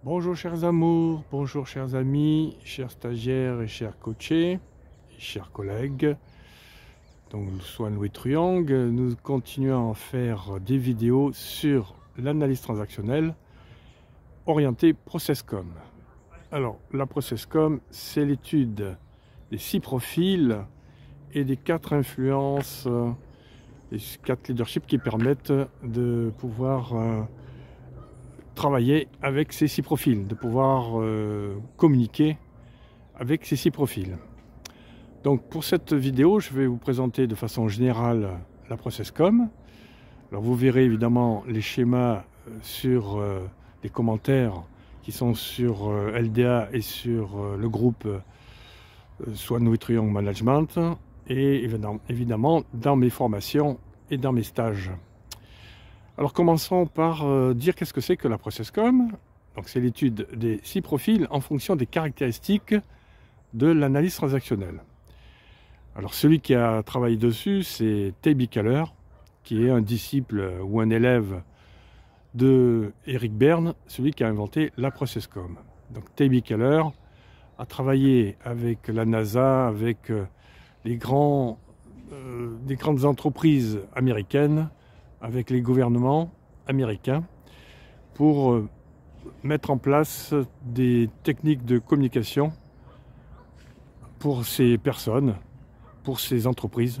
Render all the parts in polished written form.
Bonjour chers amours, bonjour chers amis, chers stagiaires et chers coachés, et chers collègues. Donc Swan Louis Truong, nous continuons à faire des vidéos sur l'analyse transactionnelle orientée ProcessCom. Alors la ProcessCom, c'est l'étude des 6 profils et des 4 influences, des 4 leaderships qui permettent de pouvoir travailler avec ces 6 profils, de pouvoir communiquer avec ces 6 profils. Donc pour cette vidéo, je vais vous présenter de façon générale la ProcessCom. Alors vous verrez évidemment les schémas sur les commentaires qui sont sur LDA et sur le groupe Swan Louis Truong Management et évidemment dans mes formations et dans mes stages. Alors commençons par dire qu'est-ce que c'est que la ProcessCom. Donc c'est l'étude des 6 profils en fonction des caractéristiques de l'analyse transactionnelle. Alors celui qui a travaillé dessus, c'est T.B. Keller, qui est un disciple ou un élève de Eric Berne, celui qui a inventé la ProcessCom. Donc T.B. Keller a travaillé avec la NASA, avec les grandes entreprises américaines, avec les gouvernements américains, pour mettre en place des techniques de communication pour ces personnes, pour ces entreprises.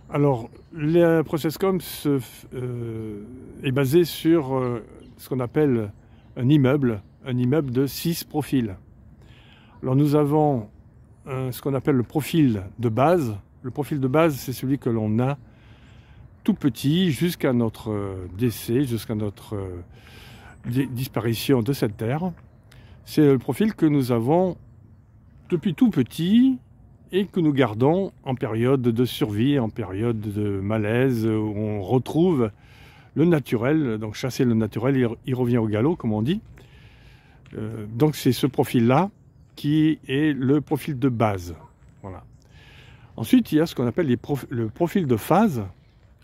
Alors, la ProcessCom est basée sur ce qu'on appelle un immeuble de 6 profils. Alors nous avons ce qu'on appelle le profil de base. Le profil de base, c'est celui que l'on a tout petit jusqu'à notre décès, jusqu'à notre disparition de cette terre. C'est le profil que nous avons depuis tout petit et que nous gardons en période de survie, en période de malaise, où on retrouve le naturel. Donc chasser le naturel, il revient au galop, comme on dit. Donc c'est ce profil-là qui est le profil de base. Voilà. Ensuite, il y a ce qu'on appelle le profil de phase.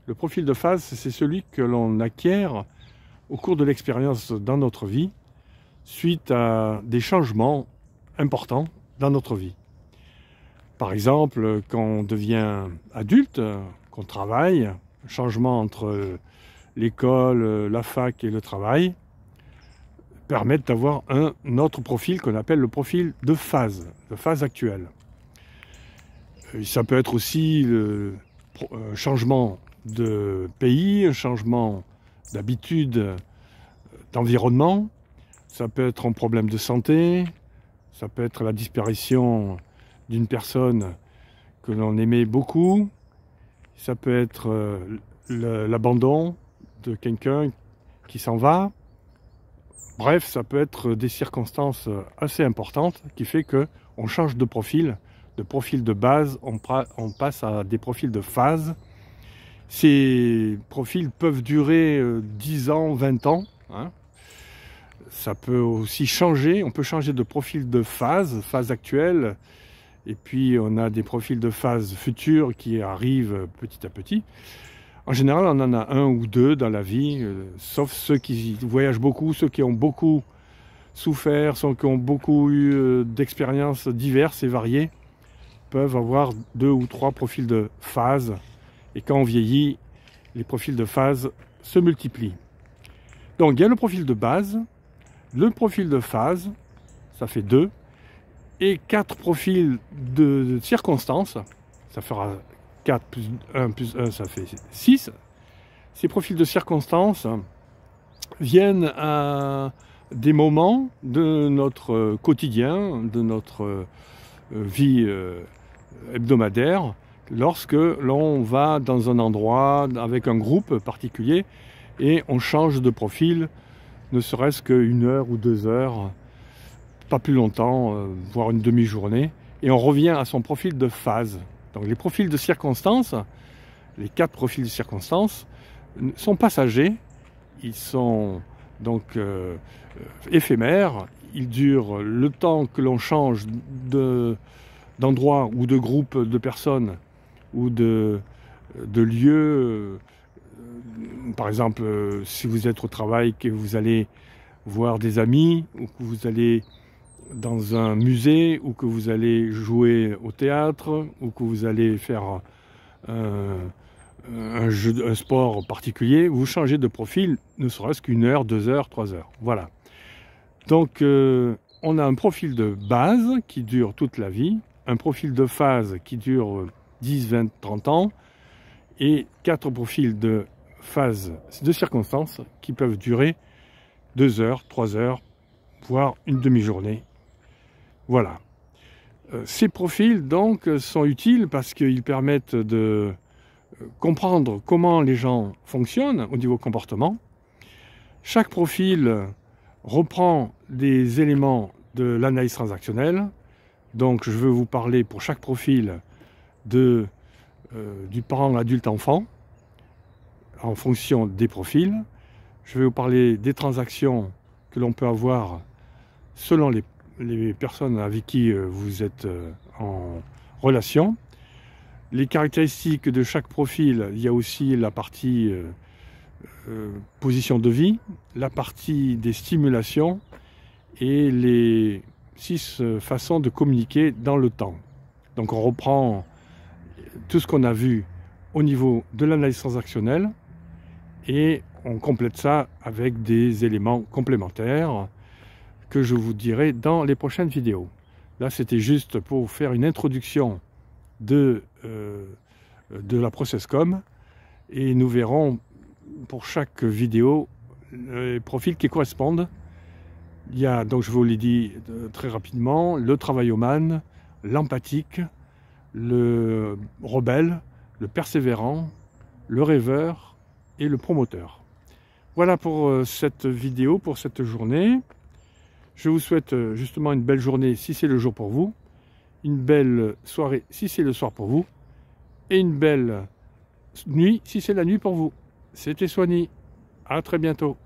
Le profil de phase, c'est celui que l'on acquiert au cours de l'expérience dans notre vie, suite à des changements importants dans notre vie. Par exemple, quand on devient adulte, qu'on travaille, un changement entre l'école, la fac et le travail, permettent d'avoir un autre profil qu'on appelle le profil de phase actuelle. Ça peut être aussi le changement de pays, un changement d'habitude, d'environnement. Ça peut être un problème de santé, ça peut être la disparition d'une personne que l'on aimait beaucoup, ça peut être l'abandon de quelqu'un qui s'en va. Bref, ça peut être des circonstances assez importantes qui fait qu'on change de profil de base, on passe à des profils de phase. Ces profils peuvent durer 10 ans, 20 ans. Hein. Ça peut aussi changer, on peut changer de profil de phase actuelle, et puis on a des profils de phase futures qui arrivent petit à petit. En général, on en a un ou deux dans la vie, sauf ceux qui voyagent beaucoup, ceux qui ont beaucoup souffert, ceux qui ont beaucoup eu d'expériences diverses et variées, peuvent avoir 2 ou 3 profils de phase. Et quand on vieillit, les profils de phase se multiplient. Donc il y a le profil de base, le profil de phase, ça fait 2, et 4 profils de circonstances, ça fera 4 plus 1, ça fait 6. Ces profils de circonstances viennent à des moments de notre quotidien, de notre vie hebdomadaire, lorsque l'on va dans un endroit avec un groupe particulier et on change de profil, ne serait-ce qu'une heure ou 2 heures, pas plus longtemps, voire une demi-journée, et on revient à son profil de phase. Donc les profils de circonstances, les 4 profils de circonstances, sont passagers, ils sont donc éphémères, ils durent le temps que l'on change d'endroit ou de groupe de personnes ou de lieu. Par exemple, si vous êtes au travail, que vous allez voir des amis, ou que vous allez dans un musée, ou que vous allez jouer au théâtre, ou que vous allez faire un sport particulier, vous changez de profil, ne serait-ce qu'une heure, 2 heures, 3 heures. Voilà. Donc on a un profil de base qui dure toute la vie, un profil de phase qui dure 10, 20, 30 ans, et 4 profils de phase de circonstances qui peuvent durer 2 heures, 3 heures, voire une demi-journée. Voilà. Ces profils donc sont utiles parce qu'ils permettent de comprendre comment les gens fonctionnent au niveau comportement. Chaque profil reprend des éléments de l'analyse transactionnelle. Donc je veux vous parler pour chaque profil du parent adulte-enfant en fonction des profils. Je vais vous parler des transactions que l'on peut avoir selon les personnes avec qui vous êtes en relation. Les caractéristiques de chaque profil, il y a aussi la partie position de vie, la partie des stimulations et les 6 façons de communiquer dans le temps. Donc on reprend tout ce qu'on a vu au niveau de l'analyse transactionnelle et on complète ça avec des éléments complémentaires que je vous dirai dans les prochaines vidéos. Là, c'était juste pour faire une introduction de la ProcessCom et nous verrons pour chaque vidéo les profils qui correspondent. Il y a, donc je vous l'ai dit très rapidement, le travaillomane, l'empathique, le rebelle, le persévérant, le rêveur et le promoteur. Voilà pour cette vidéo, pour cette journée. Je vous souhaite justement une belle journée si c'est le jour pour vous, une belle soirée si c'est le soir pour vous, et une belle nuit si c'est la nuit pour vous. C'était Soigny. À très bientôt.